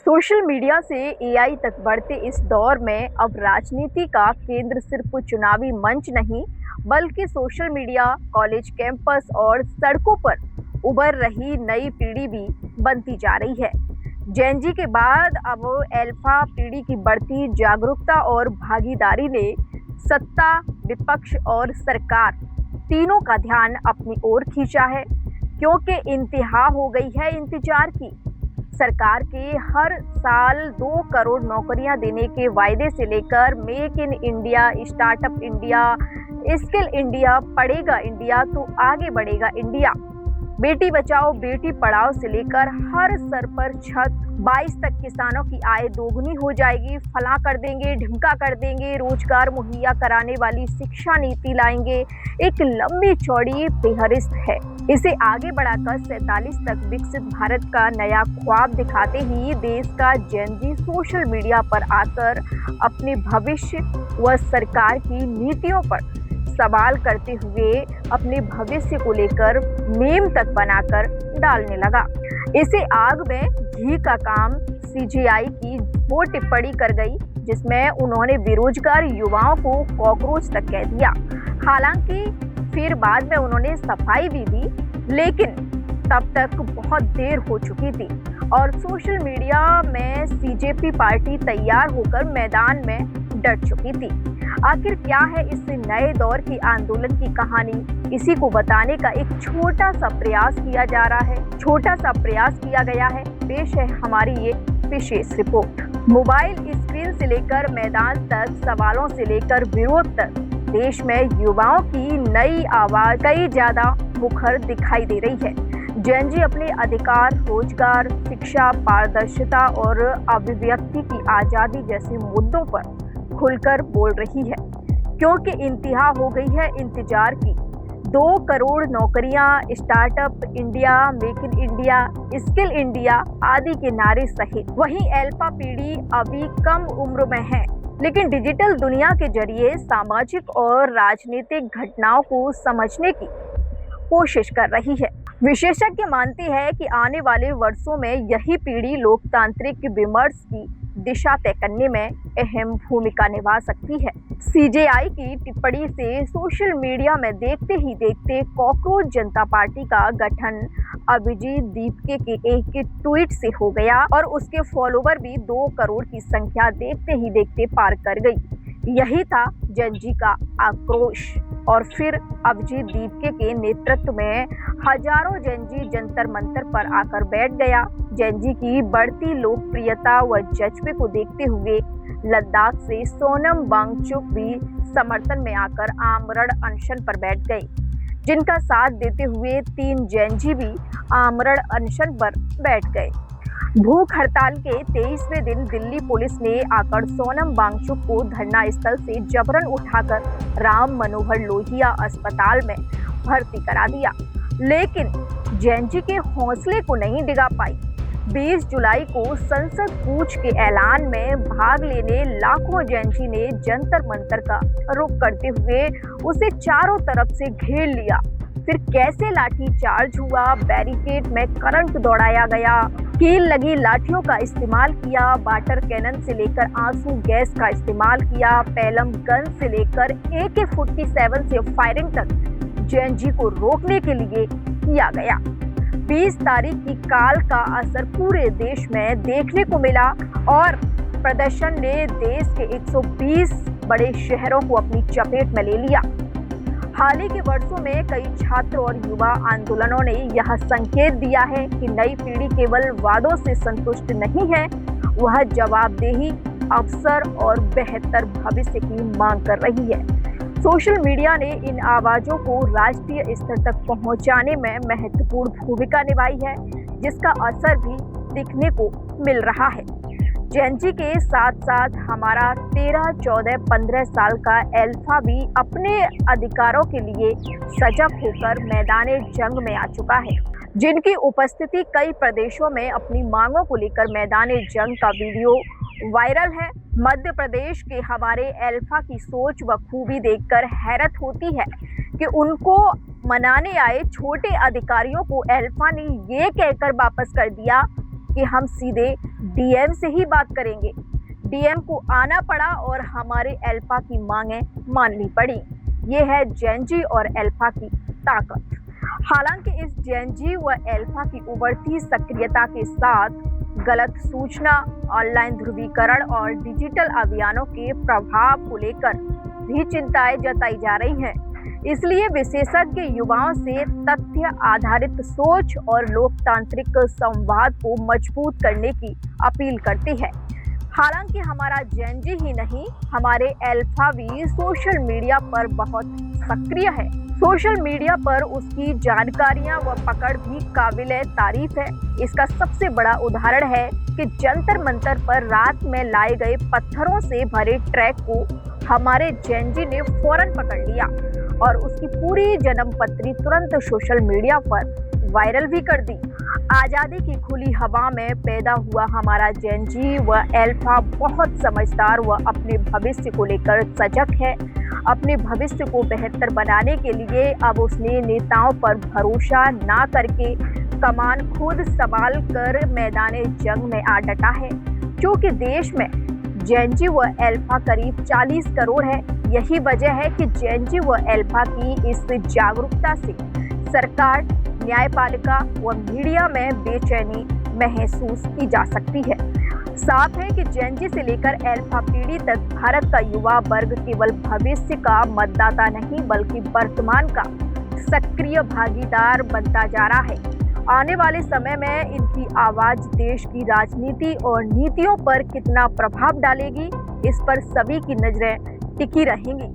Social media से AI तक बढ़ते इस दौर में अब राजनीति का केंद्र सिर्फ चुनावी मंच नहीं, बल्कि सोशल मीडिया, कॉलेज कैंपस और सड़कों पर उभर रही नई पीढ़ी भी बनती जा रही है। जेन जी के बाद अब अल्फा पीढ़ी की बढ़ती जागरूकता और भागीदारी ने सत्ता, विपक्ष और सरकार तीनों का ध्यान अपनी ओर खींचा है, क्योंकि इंतहा हो गई है इंतजार की। सरकार के हर साल 2 करोड़ नौकरियां देने के वायदे से लेकर make in India, startup India, skill India, पढ़ेगा इंडिया तो आगे बढ़ेगा इंडिया, बेटी बचाओ बेटी पढ़ाओ से लेकर हर सर पर छत, 22 तक किसानों की आय दोगुनी हो जाएगी, फला कर देंगे, ढिमका कर देंगे, रोजगार मुहैया कराने वाली शिक्षा नीति लाएंगे, एक लंबी चौड़ी फेहरिस्त है। इसे आगे बढ़ाकर 47 तक विकसित भारत का नया ख्वाब दिखाते ही देश का जेन जी सोशल मीडिया पर आकर अपने भविष्य व सरकार की नीतियों पर सवाल करते हुए अपने भविष्य को लेकर मीम तक बनाकर डालने लगा। इसे आग में घी का काम सीजेआई की वो टिप्पणी कर गई, जिसमें उन्होंने बेरोजगार युवाओं को कॉकरोच तक कह दिया। हालांकि फिर बाद में उन्होंने सफाई भी दी, लेकिन तब तक बहुत देर हो चुकी थी और सोशल मीडिया में सीजेपी पार्टी तैयार होकर मैदान में डट चुकी थी। आखिर क्या है इस नए दौर की आंदोलन की कहानी, इसी को बताने का एक छोटा सा प्रयास किया जा रहा है, छोटा सा प्रयास किया गया है। पेश है हमारी ये विशेष रिपोर्ट। मोबाइल स्क्रीन से लेकर मैदान तक, सवालों से लेकर विरोध तक, देश में युवाओं की नई आवाज कई ज्यादा मुखर दिखाई दे रही है। जेन जी अपने अधिकार, रोजगार, शिक्षा, पारदर्शिता और अभिव्यक्ति की आजादी जैसे मुद्दों पर खुलकर बोल रही है, क्योंकि इंतहा हो गई है इंतजार की। 2 करोड़ नौकरियां, startup India, make in India, skill India आदि के नारे सहित। वहीं अल्फा पीढ़ी अभी कम उम्र में है, लेकिन डिजिटल दुनिया के जरिए सामाजिक और राजनीतिक घटनाओं को समझने की कोशिश कर रही है। विशेषज्ञ मानते हैं कि आने वाले वर्षों में यही पीढ़ी लोकतांत्रिक विमर्श की दिशा तय करने में अहम भूमिका निभा सकती है। सीजेआई की टिप्पणी से सोशल मीडिया में देखते ही देखते कॉकरोच जनता पार्टी का गठन अभिजीत दीपके के एक ट्वीट से हो गया और उसके फॉलोवर भी 2 करोड़ की संख्या देखते ही देखते पार कर गई। यही था जेन जी का आक्रोश और फिर अभिजीत दीपके के नेतृत्व में हजारों जेन जी जंतर मंतर पर आकर बैठ गया। जेन जी की बढ़ती लोकप्रियता व जज्बे को देखते हुए लद्दाख से सोनम वांगचुक भी समर्थन में आकर आमरण अनशन पर बैठ गए, जिनका साथ देते हुए 3 जेन जी भी आमरण अनशन पर बैठ गए। भूख हड़ताल के 23वें दिन दिल्ली पुलिस ने आकर सोनम वांगचुक को धरना स्थल से जबरन उठाकर राम मनोहर लोहिया अस्पताल में भर्ती करा दिया, लेकिन जेन जी के हौसले को नहीं डिगा पाई। 20 जुलाई को संसद कूच के ऐलान में भाग लेने लाखों जेन जी ने जंतर मंतर का रुख करते हुए उसे चारों तरफ से घेर लिया। फिर कैसे लाठी चार्ज हुआ, बैरिकेड में करंट दौड़ाया गया, कील लगी लाठियों का इस्तेमाल किया, वाटर कैनन से लेकर आंसू गैस का इस्तेमाल किया, पेलम गन से लेकर AK-47 से फायरिंग तक जेन जी को रोकने के लिए किया गया। 20 तारीख की काल का असर पूरे देश में देखने को मिला और प्रदर्शन ने देश के 120 बड़े शहरों को अपनी चपेट में ले लिया। हाल ही के वर्षों में कई छात्र और युवा आंदोलनों ने यह संकेत दिया है कि नई पीढ़ी केवल वादों से संतुष्ट नहीं है, वह जवाबदेही, अवसर और बेहतर भविष्य की मांग कर रही है। सोशल मीडिया ने इन आवाजों को राष्ट्रीय स्तर तक पहुंचाने में महत्वपूर्ण भूमिका निभाई है, जिसका असर भी दिखने को मिल रहा है। जेन जी के साथ साथ हमारा 13, 14, 15 साल का अल्फा भी अपने अधिकारों के लिए सजग होकर मैदाने जंग में आ चुका है, जिनकी उपस्थिति कई प्रदेशों में अपनी मांगों को लेकर मैदाने जंग का वीडियो वायरल है। मध्य प्रदेश के हमारे अल्फा की सोच व खूबी देखकर हैरत होती है कि उनको मनाने आए छोटे अधिकारियों को अल्फा ने ये कहकर वापस कर दिया कि हम सीधे डीएम से ही बात करेंगे। डीएम को आना पड़ा और हमारे अल्फा की मांगें माननी पड़ी। ये है जेन-जी और अल्फा की ताकत। हालांकि इस जेन-जी व अल्फा की उभरती सक्रियता के साथ गलत सूचना, ऑनलाइन ध्रुवीकरण और डिजिटल अभियानों के प्रभाव को लेकर भी चिंताएं जताई जा रही हैं। इसलिए विशेषज्ञ युवाओं से तथ्य आधारित सोच और लोकतांत्रिक संवाद को मजबूत करने की अपील करती है। हालांकि हमारा जेन-जी ही नहीं, हमारे अल्फा भी सोशल मीडिया पर बहुत सक्रिय है। सोशल मीडिया पर उसकी जानकारियां व पकड़ भी काबिले तारीफ है। इसका सबसे बड़ा उदाहरण है कि जंतर मंतर पर रात में लाए गए पत्थरों से भरे ट्रक को हमारे जेन-जी ने फौरन पकड़ लिया और उसकी पूरी जन्मपत्री तुरंत सोशल मीडिया पर वायरल भी कर दी। आजादी की खुली हवा में पैदा हुआ हमारा जेन-जी व अल्फा बहुत समझदार व अपने भविष्य को लेकर सजग है। अपने भविष्य को बेहतर बनाने के लिए अब उसने नेताओं पर भरोसा ना करके कमान खुद संभाल कर मैदाने जंग में आ डटा है। क्योंकि देश में जेन-जी व अल्फा करीब 40 करोड़ है। यही वजह है कि जेन-जी व अल्फा की इस जागरूकता से सरकार, न्यायपालिका व मीडिया में बेचैनी महसूस की जा सकती है। साफ है कि जेन-जी से लेकर अल्फा पीढ़ी तक भारत का युवा वर्ग केवल भविष्य का मतदाता नहीं बल्कि वर्तमान का सक्रिय भागीदार बनता जा रहा है। आने वाले समय में इनकी आवाज देश की राजनीति और नीतियों पर कितना प्रभाव डालेगी, इस पर सभी की नजरें टिकी रहेंगी।